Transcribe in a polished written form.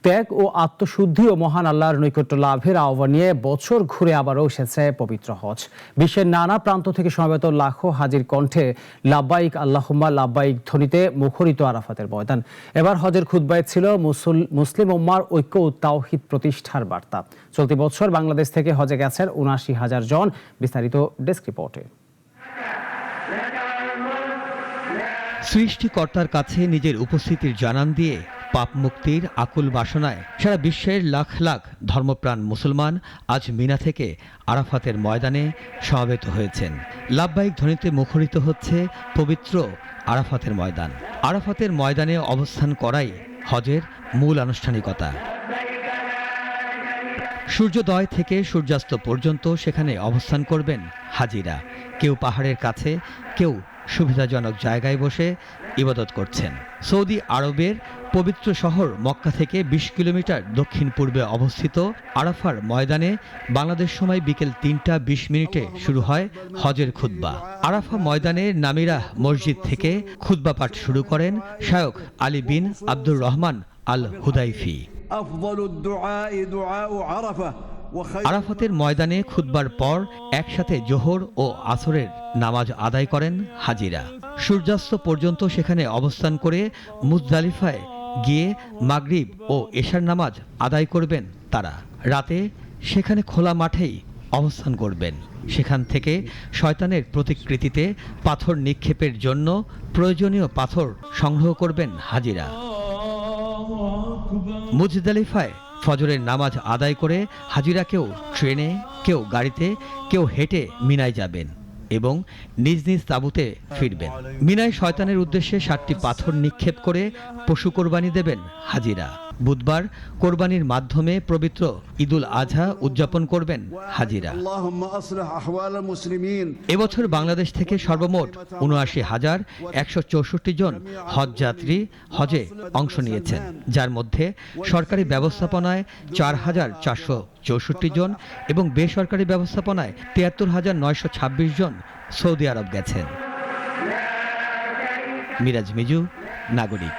ত্যাগ ও আত্মশুদ্ধি ও মহান আল্লাহর নৈকট্য লাভের আহ্বান নিয়ে বছর ঘুরে আবারও এসেছে পবিত্র হজ। বিশ্বের নানা প্রান্ত থেকে সমবেত লাখো হাজির কণ্ঠে লাব্বাইক আল্লাহুম্মা লাব্বাইক ধ্বনিতে মুখরিত আরাফাতের ময়দান। এবার হজের খুতবায় ছিল মুসলিম উম্মার ঐক্য ও তাওহীদ প্রতিষ্ঠার বার্তা। চলতি বছর বাংলাদেশ থেকে হজে গেছেন ৭৯,০০০ জন। বিস্তারিত ডেস্ক রিপোর্টে। সৃষ্টিকর্তার কাছে নিজের উপস্থিতির জানান দিয়ে পাপ মুক্তির আকুল বাসনায় সারা বিশ্বের লাখ লাখ ধর্মপ্রাণ মুসলমান আজ মিনা থেকে আরাফাতের ময়দানে সমবেত হয়েছেন। লাব্বাইক ধ্বনিতে মুখরিত হচ্ছে পবিত্র আরাফাতের ময়দান। আরাফাতের ময়দানে অবস্থান করাই হজের মূল আনুষ্ঠানিকতা। সূর্যোদয় থেকে সূর্যাস্ত পর্যন্ত সেখানে অবস্থান করবেন হাজিরা। কেউ পাহাড়ের কাছে, কেউ সুবিধাজনক জায়গায় বসে ইবাদত করছেন। সৌদি আরবের পবিত্র শহর মক্কা থেকে ২০ কিলোমিটার দক্ষিণ পূর্বে অবস্থিত আরাফার ময়দানে বাংলাদেশ সময় বিকেল ৩টা ২০ শুরু হয় হজের খুতবা। আরাফা ময়দানের নামিরাহ মসজিদ থেকে খুতবা পাঠ শুরু করেন শায়খ আলী বিন আব্দুর রহমান আল হুদাইফি। আরাফাতের ময়দানে খুতবার পর একসাথে জোহর ও আসরের নামাজ আদায় করেন হাজিরা। সূর্যাস্ত পর্যন্ত সেখানে অবস্থান করে মুজদালিফায় গিয়ে মাগরিব ও এশার নামাজ আদায় করবেন তারা। রাতে সেখানে খোলা মাঠেই অবস্থান করবেন। সেখান থেকে শয়তানের প্রতিকৃতিতে পাথর নিক্ষেপের জন্য প্রয়োজনীয় পাথর সংগ্রহ করবেন হাজিরা। মুজদালিফায় ফজরের নামাজ আদায় করে হাজিরা কেউ ট্রেনে, কেউ গাড়িতে, কেউ হেঁটে মিনায় যাবেন এবং নিজ নিজ তাঁবুতে ফিরবেন। মিনায় শয়তানের উদ্দেশ্যে ৭টি পাথর নিক্ষেপ করে পশু কোরবানি দেবেন হাজিরা। বুধবার কোরবানির মাধ্যমে পবিত্র ঈদুল আজহা উদযাপন করবেন হাজিরা। এবছর বাংলাদেশ থেকে সর্বমোট ৭৯,১৬৪ জন হজযাত্রী হজে অংশ নিয়েছেন, যার মধ্যে সরকারি ব্যবস্থাপনায় ৪,৪৬৪ জন এবং বেসরকারি ব্যবস্থাপনায় ৭৩,৯২৬ জন সৌদি আরব গেছেন। মিরাজ মিজু, নাগরিক।